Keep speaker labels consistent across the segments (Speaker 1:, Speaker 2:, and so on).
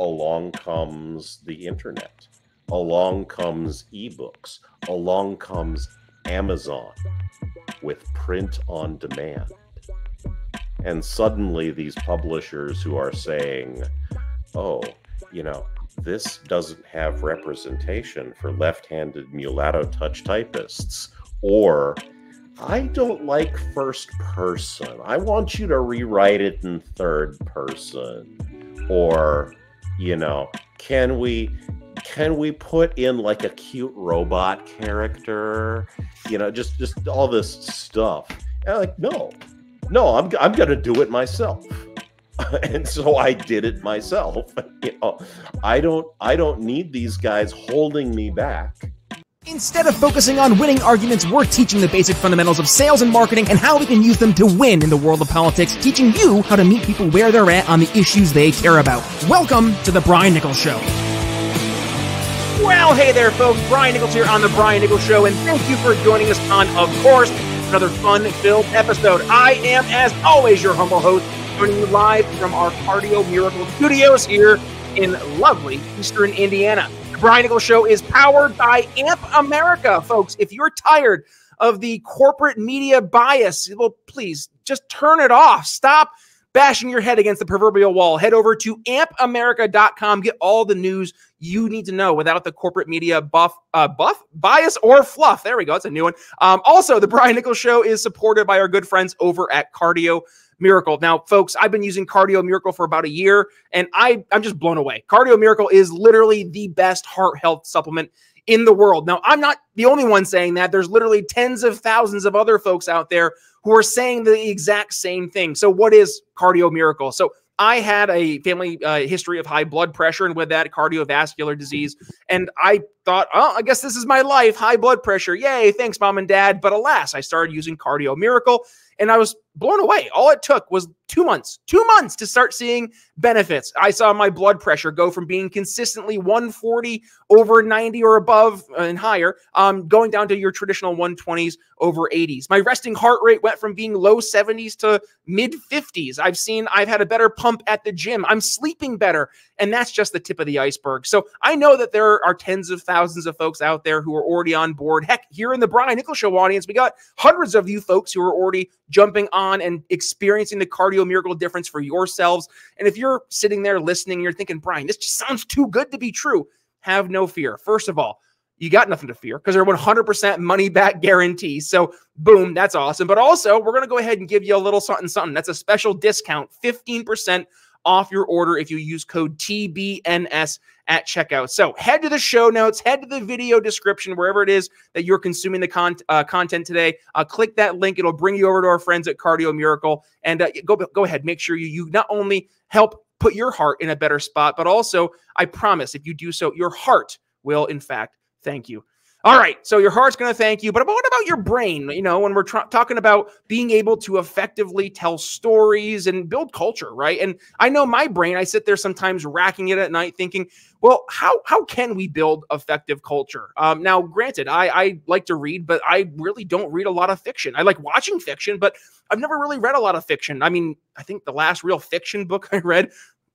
Speaker 1: along comes the internet, along comes ebooks, along comes Amazon with print on demand. And suddenly these publishers who are saying, oh, you know, this doesn't have representation for left-handed mulatto touch typists, or I don't like first person, I want you to rewrite it in third person, or, you know, can we put in like a cute robot character, you know, just all this stuff. And I'm like, no, I'm gonna do it myself. And so I did it myself. You know, I don't need these guys holding me back.
Speaker 2: Instead of focusing on winning arguments, we're teaching the basic fundamentals of sales and marketing and how we can use them to win in the world of politics, teaching you how to meet people where they're at on the issues they care about. Welcome to The Brian Nichols Show. Well, hey there, folks. Brian Nichols here on The Brian Nichols Show, and thank you for joining us on, of course, another fun-filled episode. I am, as always, your humble host, joining you live from our Cardio Miracle Studios here in lovely Eastern Indiana. The Brian Nichols Show is powered by AMP America, folks. If you're tired of the corporate media bias, well, please just turn it off. Stop bashing your head against the proverbial wall. Head over to ampamerica.com. Get all the news you need to know without the corporate media bias or fluff. There we go. That's a new one. Also, the Brian Nichols Show is supported by our good friends over at Cardio Miracle. Now, folks, I've been using Cardio Miracle for about a year, and I'm just blown away. Cardio Miracle is literally the best heart health supplement in the world. Now, I'm not the only one saying that. There's literally tens of thousands of other folks out there who are saying the exact same thing. So what is Cardio Miracle? So I had a family history of high blood pressure, and with that, cardiovascular disease. And I thought, oh, I guess this is my life, high blood pressure. Yay, thanks, Mom and Dad. But alas, I started using Cardio Miracle, and I was blown away. All it took was 2 months to start seeing benefits. I saw my blood pressure go from being consistently 140 over 90 or above and higher, going down to your traditional 120s over 80s. My resting heart rate went from being low 70s to mid 50s. I've had a better pump at the gym. I'm sleeping better. And that's just the tip of the iceberg. So I know that there are tens of thousands of folks out there who are already on board. Heck, here in the Brian Nichols Show audience, we got hundreds of you folks who are already jumping on and experiencing the Cardio Miracle difference for yourselves. And if you're sitting there listening, you're thinking, Brian, this just sounds too good to be true. Have no fear. First of all, you got nothing to fear because they're 100% money back guarantees. So boom, that's awesome. But also, we're going to go ahead and give you a little something. That's a special discount, 15% off your order if you use code TBNS at checkout. So head to the show notes, head to the video description, wherever it is that you're consuming the content today. Click that link. It'll bring you over to our friends at Cardio Miracle. And go ahead. Make sure you not only help put your heart in a better spot, but also, I promise, if you do so, your heart will, in fact, thank you. All right, so your heart's going to thank you, but what about your brain? You know, when we're talking about being able to effectively tell stories and build culture, right? And I know my brain, I sit there sometimes racking it at night thinking, well, how can we build effective culture? Now, granted, I like to read, but I really don't read a lot of fiction. I like watching fiction, but I've never really read a lot of fiction. I mean, I think the last real fiction book I read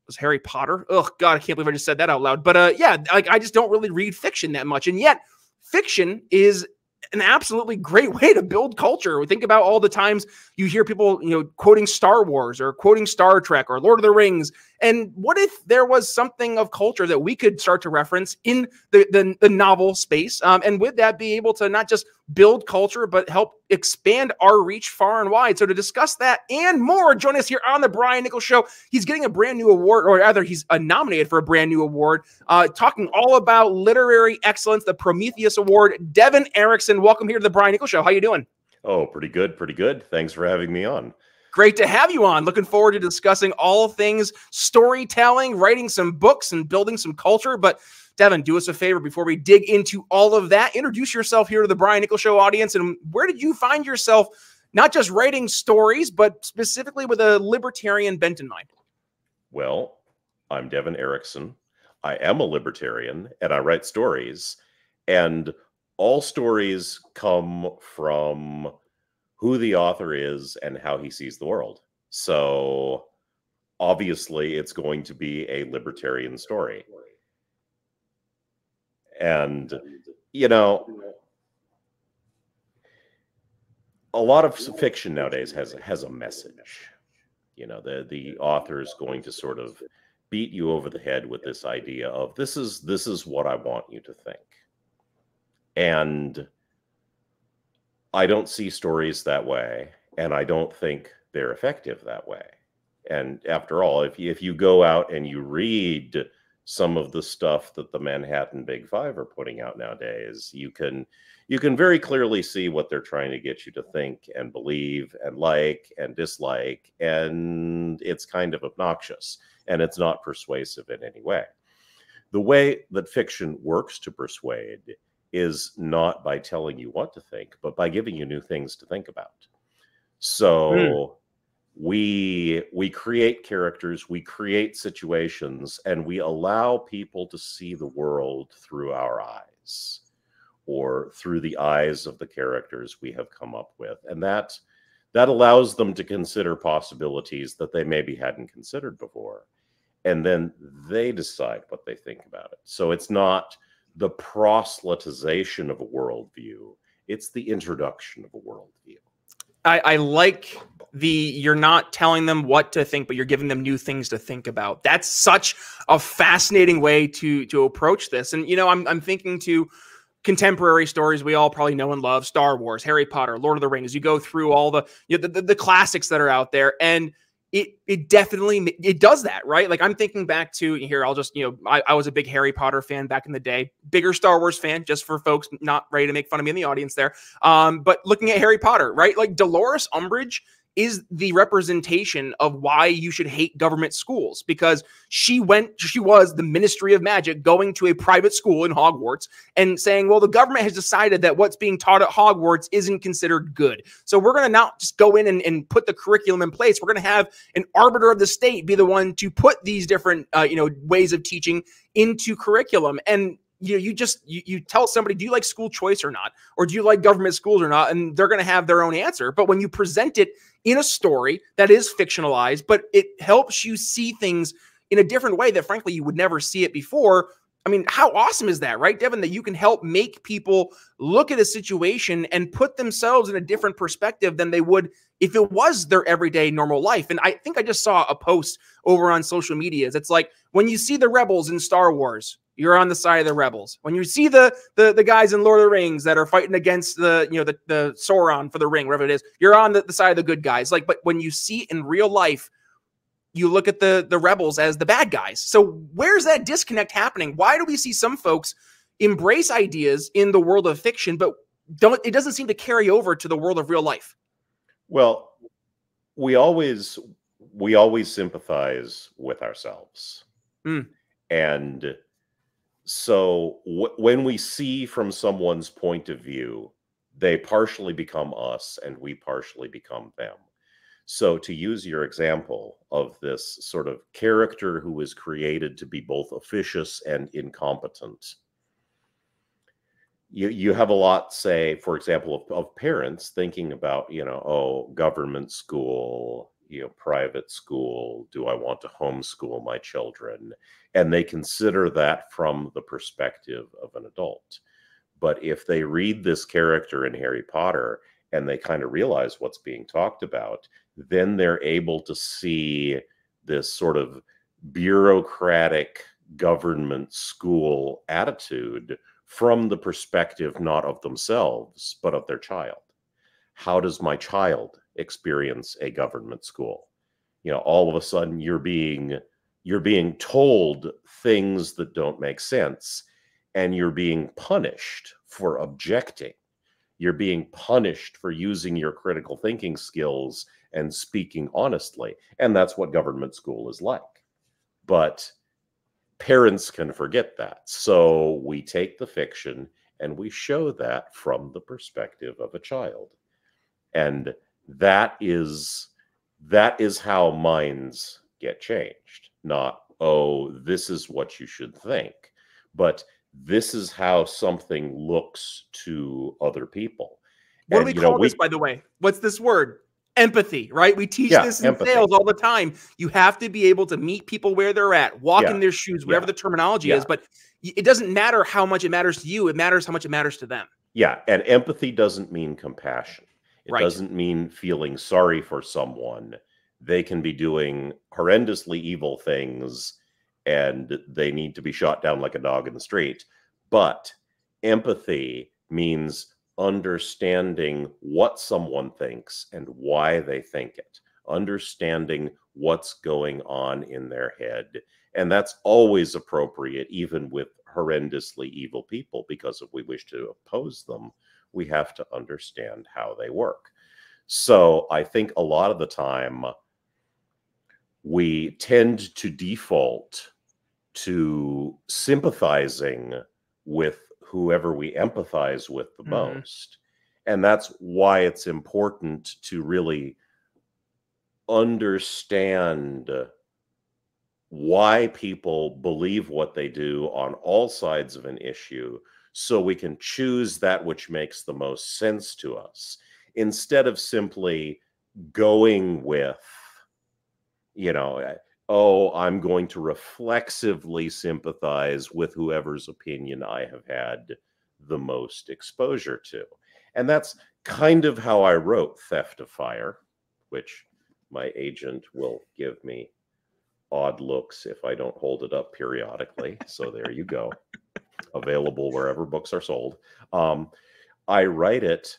Speaker 2: was Harry Potter. Oh, God, I can't believe I just said that out loud. But yeah, like I just don't really read fiction that much. And yet, fiction is an absolutely great way to build culture. We think about all the times you hear people, quoting Star Wars or quoting Star Trek or Lord of the Rings. And what if there was something of culture that we could start to reference in the novel space? And with that, be able to not just build culture, but help expand our reach far and wide. So to discuss that and more, join us here on the Brian Nichols Show. He's getting a brand new award, or rather he's nominated for a brand new award, talking all about literary excellence, the Prometheus Award. Devon Eriksen, welcome here to the Brian Nichols Show. How you doing?
Speaker 1: Oh, pretty good. Pretty good. Thanks for having me on.
Speaker 2: Great to have you on. Looking forward to discussing all things storytelling, writing some books, and building some culture. But Devon, do us a favor before we dig into all of that. Introduce yourself here to the Brian Nichols Show audience. And where did you find yourself not just writing stories, but specifically with a libertarian bent in mind?
Speaker 1: Well, I'm Devon Eriksen. I am a libertarian, and I write stories. And all stories come from who the author is and how he sees the world. So obviously it's going to be a libertarian story. And, you know, a lot of fiction nowadays has a message. You know, the author is going to sort of beat you over the head with this idea of this is what I want you to think. And I don't see stories that way, and I don't think they're effective that way. And after all, if you go out and you read some of the stuff that the Manhattan Big Five are putting out nowadays, you can very clearly see what they're trying to get you to think and believe and like and dislike, and it's kind of obnoxious, and it's not persuasive in any way. The way that fiction works to persuade is not by telling you what to think, but by giving you new things to think about. So we create characters, we create situations, and we allow people to see the world through our eyes, or through the eyes of the characters we have come up with. And that allows them to consider possibilities that they maybe hadn't considered before. And then they decide what they think about it. So it's not the proselytization of a worldview, it's the introduction of a worldview.
Speaker 2: I like you're not telling them what to think, but you're giving them new things to think about. That's such a fascinating way to approach this. And, you know, I'm thinking to contemporary stories we all probably know and love: Star Wars, Harry Potter, Lord of the Rings. You go through all the classics that are out there, and it definitely does that, right? Like, I'm thinking back to here. I'll just, I was a big Harry Potter fan back in the day, bigger Star Wars fan, just for folks not ready to make fun of me in the audience there. But looking at Harry Potter, right? Like, Dolores Umbridge is the representation of why you should hate government schools, because she was the Ministry of Magic going to a private school in Hogwarts and saying, well, the government has decided that what's being taught at Hogwarts isn't considered good. So we're going to not just go in and put the curriculum in place. We're going to have an arbiter of the state be the one to put these different, ways of teaching into curriculum. And you tell somebody, do you like school choice or not? Or do you like government schools or not? And they're going to have their own answer. But when you present it in a story that is fictionalized, but it helps you see things in a different way that, frankly, you would never see it before. I mean, how awesome is that, right, Devon, that you can help make people look at a situation and put themselves in a different perspective than they would if it was their everyday normal life. And I think I just saw a post over on social media. It's like, when you see the rebels in Star Wars, you're on the side of the rebels. When you see the guys in Lord of the Rings that are fighting against the Sauron for the ring, whatever it is, you're on the side of the good guys. Like, but when you see in real life, you look at the rebels as the bad guys. So where's that disconnect happening? Why do we see some folks embrace ideas in the world of fiction, but it doesn't seem to carry over to the world of real life?
Speaker 1: Well, we always sympathize with ourselves. And so when we see from someone's point of view, they partially become us and we partially become them. So to use your example of this sort of character who is created to be both officious and incompetent, you have a lot, say, for example, of parents thinking about, government school, private school, do I want to homeschool my children? And they consider that from the perspective of an adult. But if they read this character in Harry Potter and they kind of realize what's being talked about, then they're able to see this sort of bureaucratic government school attitude from the perspective not of themselves, but of their child. How does my child experience a government school? All of a sudden you're being told things that don't make sense, and you're being punished for objecting. You're being punished for using your critical thinking skills and speaking honestly. And that's what government school is like. But parents can forget that. So we take the fiction and we show that from the perspective of a child. And that is how minds get changed. Not, oh, this is what you should think, but this is how something looks to other people.
Speaker 2: What do we call this, by the way? What's this word? empathy, right? We teach this in sales all the time. You have to be able to meet people where they're at, walk in their shoes, whatever the terminology is. But it doesn't matter how much it matters to you. It matters how much it matters to them.
Speaker 1: Yeah. And empathy doesn't mean compassion. It doesn't mean feeling sorry for someone. They can be doing horrendously evil things and they need to be shot down like a dog in the street. But empathy means understanding what someone thinks and why they think it, understanding what's going on in their head. And that's always appropriate, even with horrendously evil people, because if we wish to oppose them, we have to understand how they work. So I think a lot of the time we tend to default to sympathizing with whoever we empathize with the most. And that's why it's important to really understand why people believe what they do on all sides of an issue, so we can choose that which makes the most sense to us, instead of simply going with, you know, oh, I'm going to reflexively sympathize with whoever's opinion I have had the most exposure to. And that's kind of how I wrote Theft of Fire, which my agent will give me odd looks if I don't hold it up periodically. So there you go. Available wherever books are sold. I write it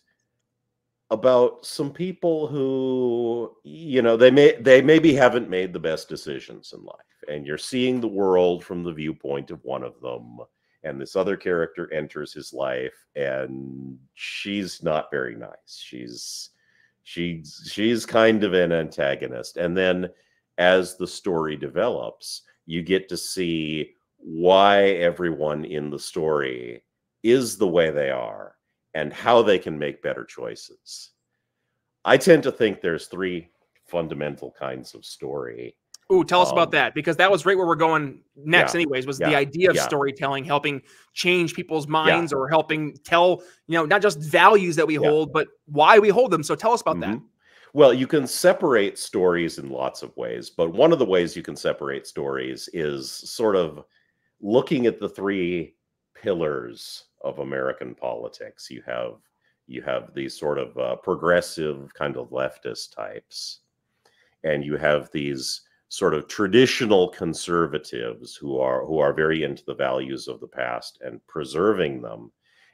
Speaker 1: about some people who, you know, they maybe haven't made the best decisions in life, and you're seeing the world from the viewpoint of one of them, and this other character enters his life and she's not very nice. She's kind of an antagonist. And then as the story develops, you get to see why everyone in the story is the way they are and how they can make better choices. I tend to think there's three fundamental kinds of story.
Speaker 2: Ooh, tell us about that, because that was right where we're going next anyways, was the idea of storytelling, helping change people's minds or helping tell, you know, not just values that we hold, but why we hold them. So tell us about that.
Speaker 1: Well, you can separate stories in lots of ways, but one of the ways you can separate stories is sort of looking at the three pillars of American politics. You have these sort of progressive kind of leftist types, and you have these sort of traditional conservatives who are very into the values of the past and preserving them.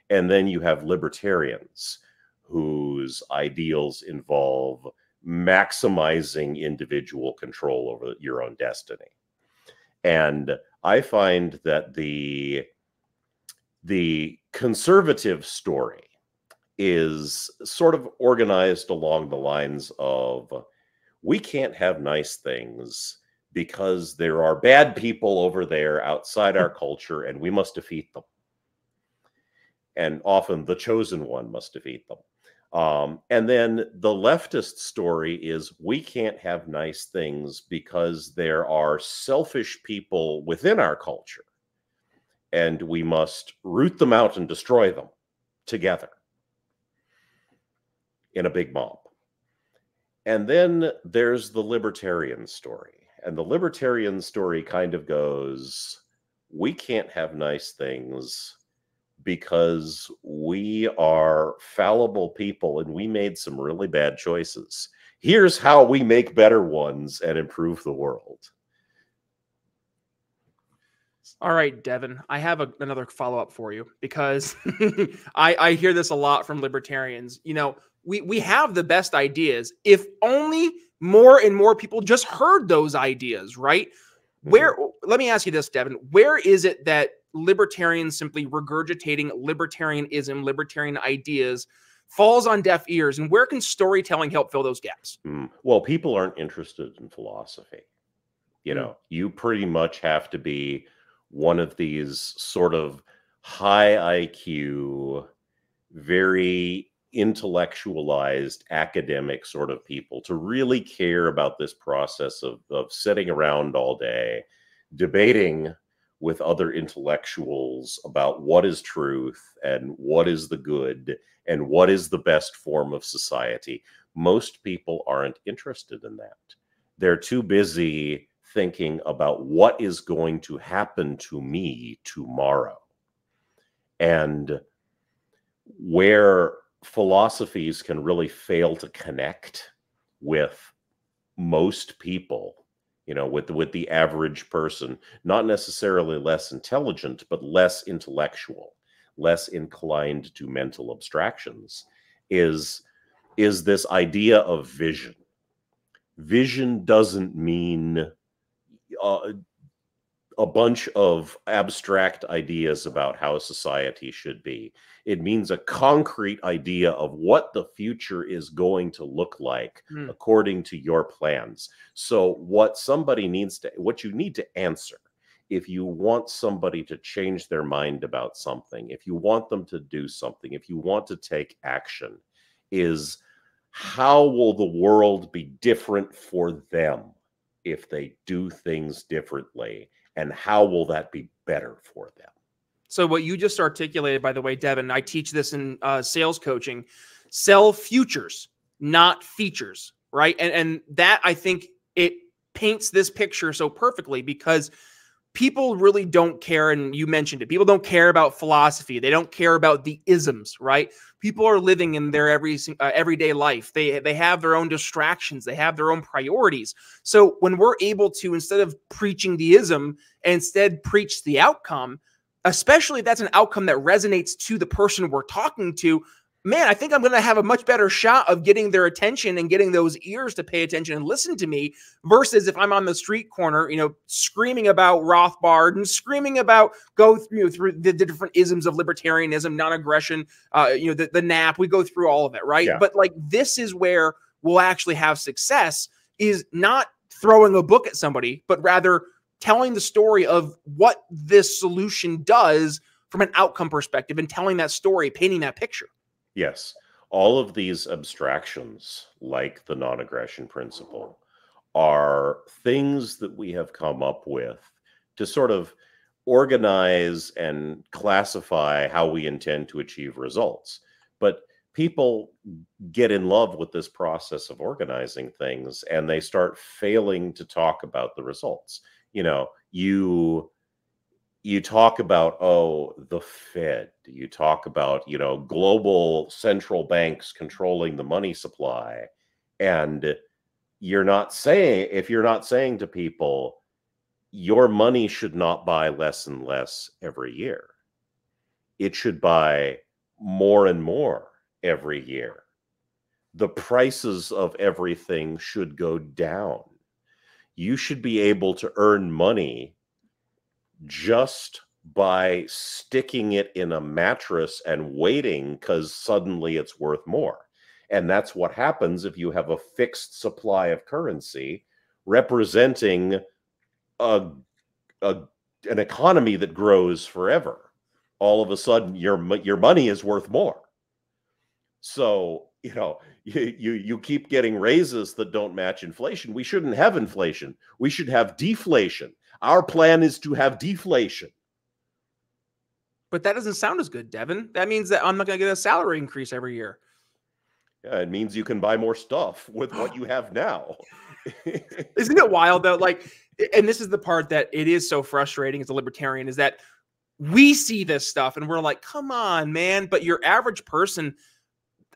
Speaker 1: And then you have libertarians whose ideals involve maximizing individual control over your own destiny. And I find that the conservative story is sort of organized along the lines of, we can't have nice things because there are bad people over there outside our culture and we must defeat them. And often the chosen one must defeat them. And then the leftist story is, we can't have nice things because there are selfish people within our culture and we must root them out and destroy them together in a big mob. And then there's the libertarian story. And the libertarian story kind of goes, we can't have nice things because we are fallible people and we made some really bad choices. Here's how we make better ones and improve the world.
Speaker 2: All right, Devon, I have another follow-up for you, because I hear this a lot from libertarians. You know, we have the best ideas if only more and more people just heard those ideas, right? Let me ask you this, Devon, where is it that libertarians simply regurgitating libertarianism, libertarian ideas falls on deaf ears, and where can storytelling help fill those gaps?
Speaker 1: Well, people aren't interested in philosophy. You know, you pretty much have to be one of these sort of high IQ, very intellectualized academic sort of people to really care about this process of sitting around all day debating with other intellectuals about what is truth and what is the good and what is the best form of society. Most people aren't interested in that. They're too busy thinking about what is going to happen to me tomorrow. And where philosophies can really fail to connect with most people, you know, with the average person, not necessarily less intelligent, but less intellectual, less inclined to mental abstractions, is this idea of vision. Vision doesn't mean a bunch of abstract ideas about how society should be. It means a concrete idea of what the future is going to look like according to your plans. So what you need to answer, if you want somebody to change their mind about something, if you want them to do something, if you want to take action, is how will the world be different for them if they do things differently? And how will that be better for them?
Speaker 2: So what you just articulated, by the way, Devon, I teach this in sales coaching, sell futures, not features, right? And that, I think, it paints this picture so perfectly, because people really don't care, and you mentioned it, people don't care about philosophy. They don't care about the isms, right? People are living in their everyday life. They have their own distractions. They have their own priorities. So when we're able to, instead of preaching the ism, instead preach the outcome, especially if that's an outcome that resonates to the person we're talking to, man, I think I'm going to have a much better shot of getting their attention and getting those ears to pay attention and listen to me, versus if I'm on the street corner, you know, screaming about Rothbard and screaming about through the different isms of libertarianism, non-aggression, you know, the NAP. We go through all of it, right?
Speaker 1: Yeah.
Speaker 2: But like, this is where we'll actually have success, is not throwing a book at somebody, but rather telling the story of what this solution does from an outcome perspective, and telling that story, painting that picture.
Speaker 1: Yes, all of these abstractions, like the non-aggression principle, are things that we have come up with to sort of organize and classify how we intend to achieve results. But people get in love with this process of organizing things, and they start failing to talk about the results. You know, you talk about, oh, the Fed, you talk about, you know, global central banks controlling the money supply. And if you're not saying to people, your money should not buy less and less every year. It should buy more and more every year. The prices of everything should go down. You should be able to earn money just by sticking it in a mattress and waiting because suddenly it's worth more. And that's what happens if you have a fixed supply of currency representing an economy that grows forever. All of a sudden, your money is worth more. So, you know, you keep getting raises that don't match inflation. We shouldn't have inflation. We should have deflation. Our plan is to have deflation.
Speaker 2: But that doesn't sound as good, Devon. That means that I'm not going to get a salary increase every year.
Speaker 1: Yeah, it means you can buy more stuff with what you have now.
Speaker 2: Isn't it wild, though? Like, and this is the part that it is so frustrating as a libertarian, is that we see this stuff and we're like, come on, man. But your average person,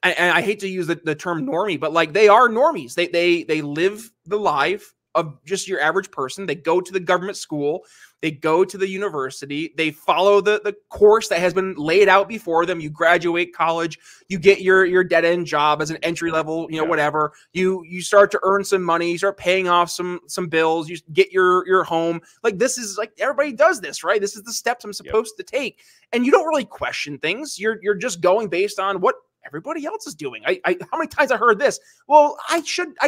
Speaker 2: and I hate to use the term normie, but like, they are normies. They live the life of just your average person. They go to the government school, they go to the university, they follow the course that has been laid out before them. You graduate college, you get your dead-end job as an entry-level, you know, whatever. You start to earn some money, you start paying off some bills, you get your home. Like, this is like, everybody does this, right? This is the steps I'm supposed to take. And you don't really question things. You're just going based on what everybody else is doing. How many times I heard this? Well, I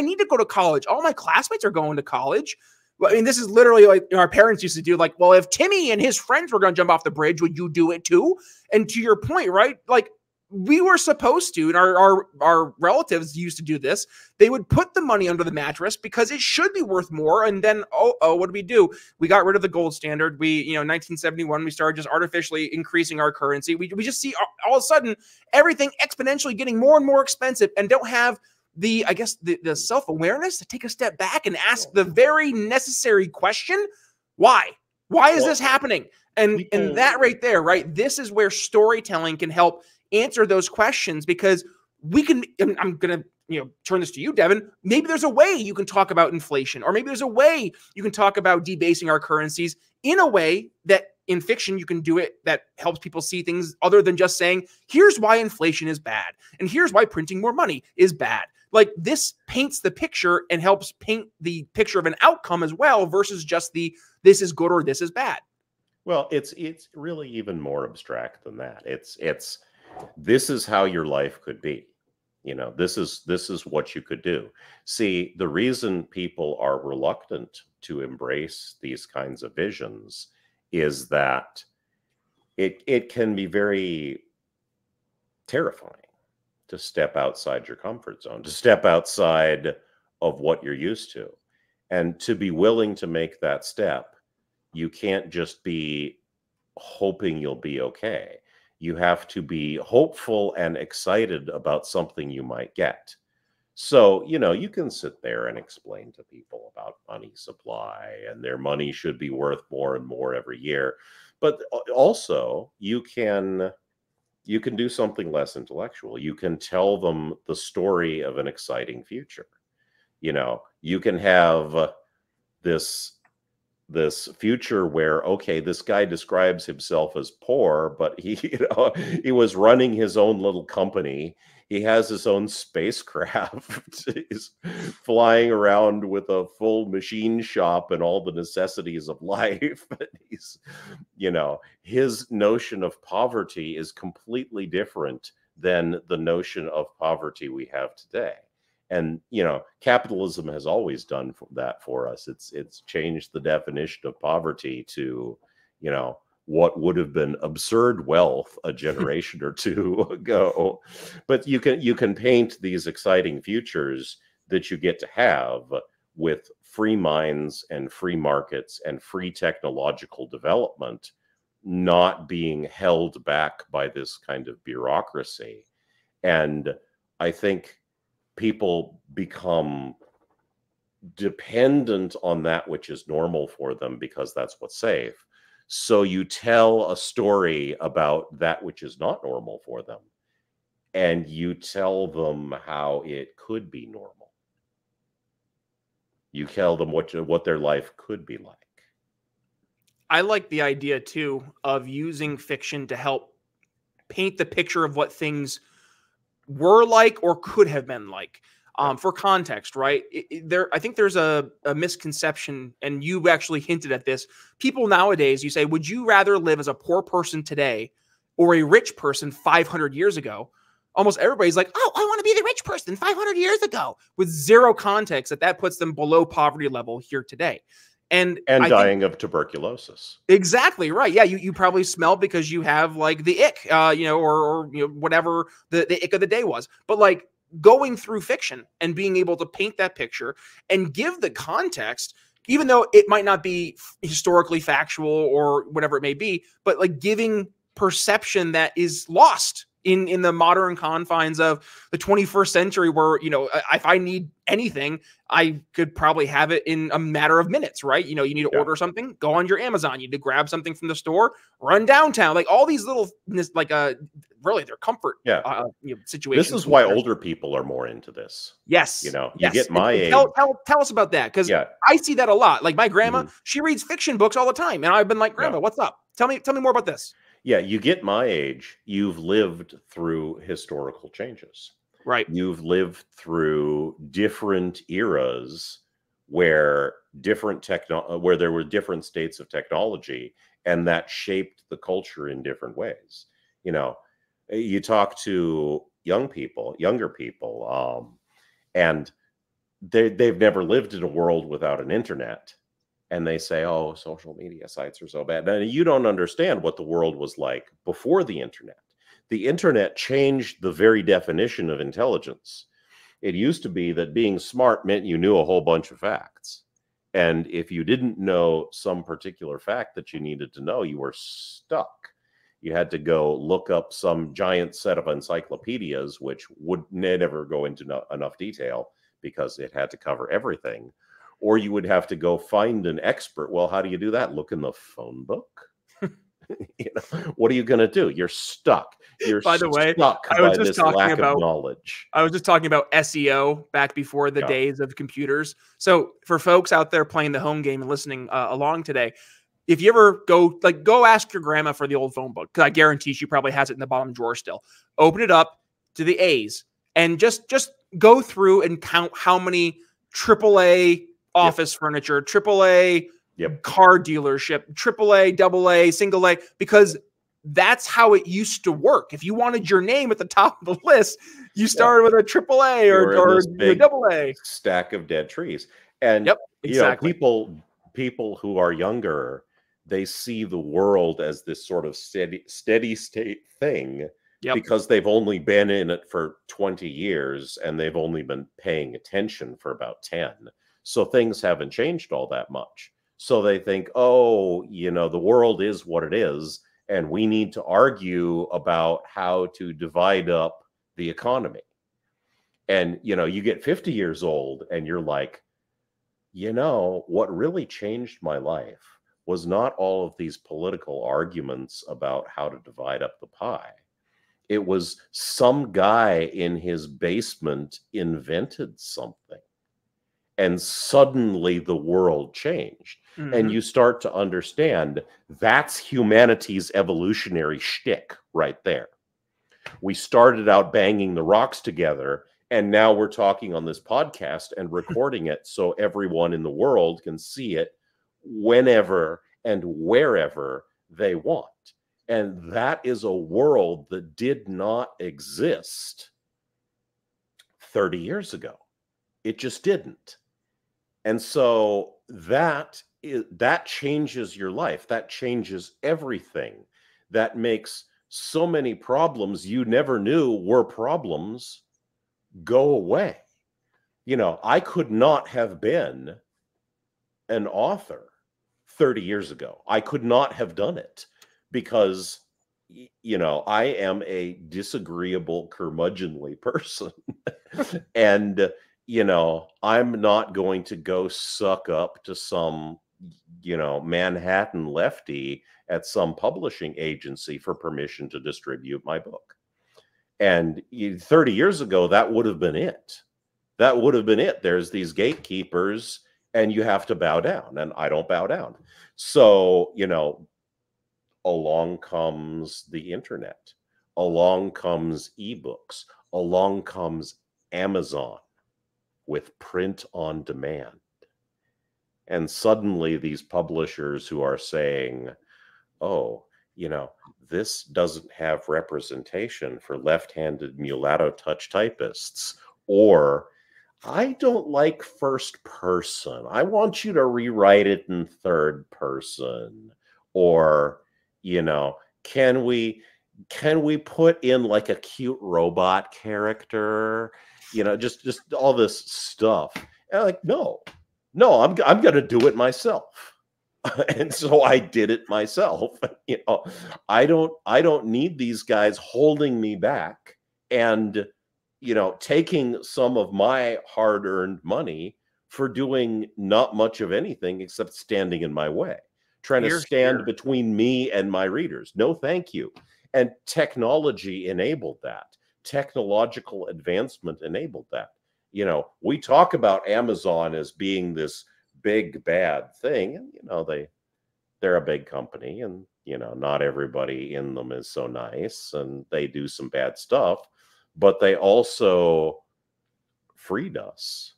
Speaker 2: need to go to college. All my classmates are going to college. Well, I mean, this is literally like our parents used to do. Like, well, if Timmy and his friends were going to jump off the bridge, would you do it too? And to your point, right? Like, we were supposed to, and our relatives used to do this. They would put the money under the mattress because it should be worth more. And then, what did we do? We got rid of the gold standard. 1971, we started just artificially increasing our currency. We just see all of a sudden everything exponentially getting more and more expensive, and don't have I guess the self-awareness to take a step back and ask the very necessary question, why? Why is this happening? And that right there, right? This is where storytelling can help answer those questions, because we can, and I'm going to, turn this to you, Devon. Maybe there's a way you can talk about inflation, or maybe there's a way you can talk about debasing our currencies in a way that in fiction you can do it that helps people see things other than just saying, here's why inflation is bad, and here's why printing more money is bad. Like, this paints the picture and helps paint the picture of an outcome as well, versus just this is good or this is bad.
Speaker 1: Well, it's really even more abstract than that. It's this is how your life could be. This is what you could do. See, the reason people are reluctant to embrace these kinds of visions is that it can be very terrifying to step outside your comfort zone, to step outside of what you're used to. And to be willing to make that step, you can't just be hoping you'll be okay. You have to be hopeful and excited about something you might get. So, you can sit there and explain to people about money supply, and their money should be worth more and more every year. But also, you can do something less intellectual. You can tell them the story of an exciting future. You can have this future where, okay, this guy describes himself as poor, but he was running his own little company. He has his own spacecraft. He's flying around with a full machine shop and all the necessities of life. He's, his notion of poverty is completely different than the notion of poverty we have today. And, capitalism has always done that for us. It's changed the definition of poverty to, what would have been absurd wealth a generation or two ago. But you can paint these exciting futures that you get to have with free minds and free markets and free technological development, not being held back by this kind of bureaucracy. And I think people become dependent on that which is normal for them because that's what's safe. So you tell a story about that which is not normal for them, and you tell them how it could be normal. You tell them what their life could be like.
Speaker 2: I like the idea, too, of using fiction to help paint the picture of what things were like or could have been like. For context, right? I think there's a misconception, and you actually hinted at this. People nowadays, you say, would you rather live as a poor person today or a rich person 500 years ago? Almost everybody's like, oh, I want to be the rich person 500 years ago, with zero context that puts them below poverty level here today. And
Speaker 1: dying of tuberculosis.
Speaker 2: Exactly right. Yeah, you probably smell because you have like the ick, or whatever the ick of the day was. But like, going through fiction and being able to paint that picture and give the context, even though it might not be historically factual or whatever it may be, but like giving perception that is lost in the modern confines of the 21st century, where, if I need anything, I could probably have it in a matter of minutes, right? You need to order something, go on your Amazon, you need to grab something from the store, run downtown, like all these little, like, really their comfort situations.
Speaker 1: This is why older people are more into this.
Speaker 2: Yes.
Speaker 1: You get my age.
Speaker 2: Tell us about that. Cause I see that a lot. Like my grandma, she reads fiction books all the time. And I've been like, Grandma, what's up? Tell me more about this.
Speaker 1: Yeah, you get my age, you've lived through historical changes.
Speaker 2: Right.
Speaker 1: You've lived through different eras where where there were different states of technology, and that shaped the culture in different ways. You talk to younger people, and they've never lived in a world without an internet. And they say, oh, social media sites are so bad. And you don't understand what the world was like before the internet. The internet changed the very definition of intelligence. It used to be that being smart meant you knew a whole bunch of facts. And if you didn't know some particular fact that you needed to know, you were stuck. You had to go look up some giant set of encyclopedias, which would never go into enough detail because it had to cover everything. Or you would have to go find an expert. Well, how do you do that? Look in the phone book. What are you going to do? You're stuck. You're
Speaker 2: by the way,
Speaker 1: stuck by this lack of knowledge.
Speaker 2: I was just talking about SEO back before the days of computers. So for folks out there playing the home game and listening along today, if you ever go ask your grandma for the old phone book, because I guarantee she probably has it in the bottom drawer still. Open it up to the A's and just go through and count how many AAA office furniture, AAA car dealership, AAA, AA, single A, because that's how it used to work. If you wanted your name at the top of the list, you started with a AAA or a AA.
Speaker 1: Stack of dead trees. And
Speaker 2: exactly.
Speaker 1: People who are younger, they see the world as this sort of steady state thing because they've only been in it for 20 years and they've only been paying attention for about 10. So things haven't changed all that much. So they think, oh, the world is what it is, and we need to argue about how to divide up the economy. And, you get 50 years old and you're like, what really changed my life was not all of these political arguments about how to divide up the pie. It was some guy in his basement invented something. And suddenly the world changed. Mm-hmm. And you start to understand that's humanity's evolutionary shtick right there. We started out banging the rocks together, and now we're talking on this podcast and recording it so everyone in the world can see it whenever and wherever they want. And that is a world that did not exist 30 years ago. It just didn't. And so that changes your life. That changes everything. That makes so many problems you never knew were problems go away. I could not have been an author 30 years ago. I could not have done it because, I am a disagreeable, curmudgeonly person. And I'm not going to go suck up to some, Manhattan lefty at some publishing agency for permission to distribute my book. And 30 years ago, that would have been it. That would have been it. There's these gatekeepers and you have to bow down, and I don't bow down. So, along comes the internet. Along comes ebooks. Along comes Amazon with print on demand. And suddenly these publishers who are saying, oh, this doesn't have representation for left-handed mulatto touch typists, or I don't like first person. I want you to rewrite it in third person. Or, can we put in like a cute robot character? Just all this stuff. And like, no, I'm going to do it myself. And so I did it myself. I don't need these guys holding me back and, taking some of my hard-earned money for doing not much of anything except standing in my way, trying to stand between me and my readers. No, thank you. And technology enabled that. Technological advancement enabled that. We talk about Amazon as being this big bad thing, and they're a big company, and not everybody in them is so nice, and they do some bad stuff, but they also freed us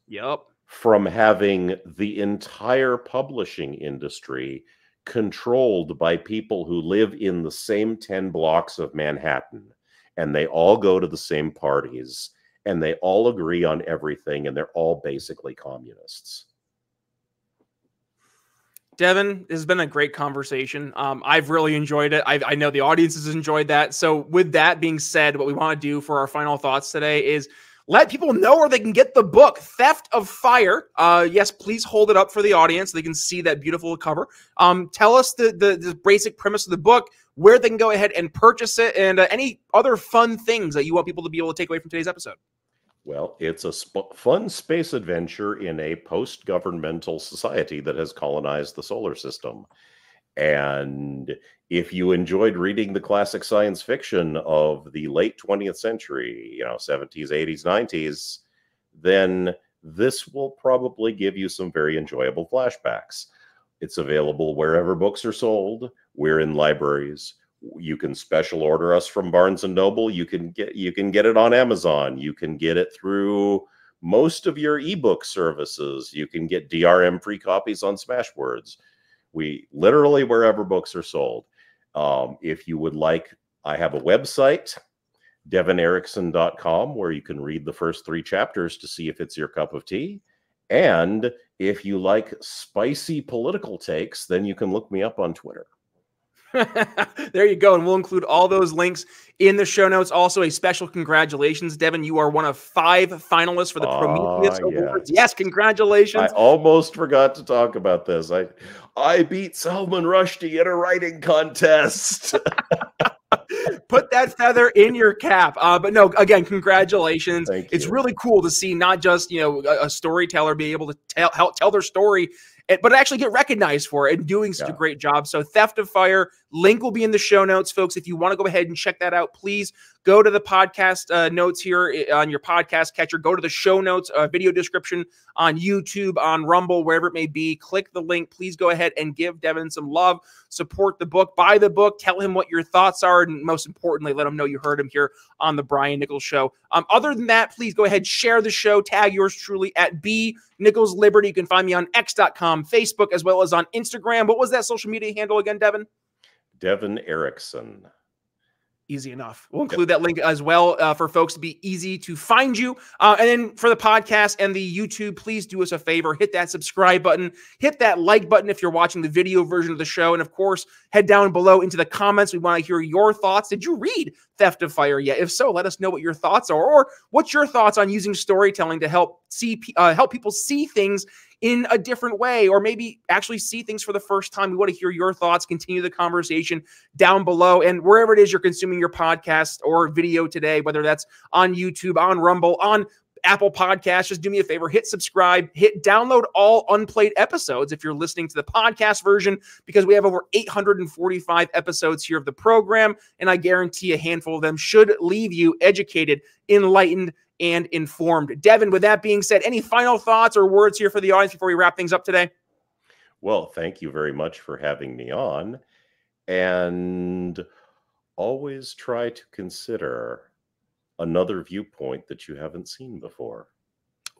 Speaker 1: from having the entire publishing industry controlled by people who live in the same 10 blocks of Manhattan, and they all go to the same parties, and they all agree on everything, and they're all basically communists.
Speaker 2: Devon, this has been a great conversation. I've really enjoyed it. I know the audience has enjoyed that. So with that being said, what we want to do for our final thoughts today is let people know where they can get the book, Theft of Fire. Yes, please hold it up for the audience so they can see that beautiful cover. Tell us the basic premise of the book, where they can go ahead and purchase it, and any other fun things that you want people to be able to take away from today's episode.
Speaker 1: Well, it's a fun space adventure in a post-governmental society that has colonized the solar system. And if you enjoyed reading the classic science fiction of the late 20th century, 70s, 80s, 90s, then this will probably give you some very enjoyable flashbacks. It's available wherever books are sold. We're in libraries. You can special order us from Barnes & Noble. You can get it on Amazon. You can get it through most of your ebook services. You can get DRM free copies on Smashwords. We literally wherever books are sold. If you would like, I have a website, devoneriksen.com, where you can read the first 3 chapters to see if it's your cup of tea. And if you like spicy political takes, then you can look me up on Twitter.
Speaker 2: There you go. And we'll include all those links in the show notes. Also, a special congratulations, Devon. You are one of 5 finalists for the Prometheus Awards. Yes, congratulations.
Speaker 1: I almost forgot to talk about this. I beat Salman Rushdie in a writing contest.
Speaker 2: Put that feather in your cap. But no, again, congratulations. It's really cool to see not just, a storyteller be able to tell their story, but actually get recognized for it and doing such a great job. So Theft of Fire, link will be in the show notes, folks. If you want to go ahead and check that out, please go to the podcast notes here on your podcast catcher. Go to the show notes, video description on YouTube, on Rumble, wherever it may be. Click the link. Please go ahead and give Devon some love. Support the book. Buy the book. Tell him what your thoughts are. And most importantly, let him know you heard him here on the Brian Nichols Show. Other than that, please go ahead, share the show. Tag yours truly at B Nichols Liberty. You can find me on X.com, Facebook, as well as on Instagram. What was that social media handle again, Devon?
Speaker 1: Devon Eriksen.
Speaker 2: Easy enough. We'll include that link as well for folks to be easy to find you. And then for the podcast and the YouTube, please do us a favor. Hit that subscribe button. Hit that like button if you're watching the video version of the show. And of course, head down below into the comments. We want to hear your thoughts. Did you read Theft of Fire yet? If so, let us know what your thoughts are. Or what's your thoughts on using storytelling to help people see things in a different way, or maybe actually see things for the first time. We want to hear your thoughts. Continue the conversation down below, and wherever it is you're consuming your podcast or video today, whether that's on YouTube, on Rumble, on Apple Podcasts, just do me a favor, hit subscribe, hit download all unplayed episodes if you're listening to the podcast version, because we have over 845 episodes here of the program, and I guarantee a handful of them should leave you educated, enlightened, and informed. Devon, with that being said, any final thoughts or words here for the audience before we wrap things up today?
Speaker 1: Well, thank you very much for having me on. And always try to consider another viewpoint that you haven't seen before.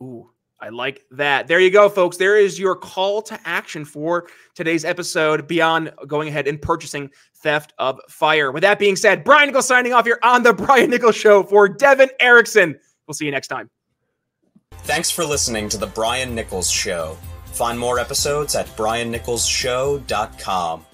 Speaker 2: Ooh, I like that. There you go, folks. There is your call to action for today's episode, beyond going ahead and purchasing Theft of Fire. With that being said, Brian Nichols signing off here on the Brian Nichols Show for Devon Eriksen. We'll see you next time.
Speaker 3: Thanks for listening to The Brian Nichols Show. Find more episodes at briannicholsshow.com.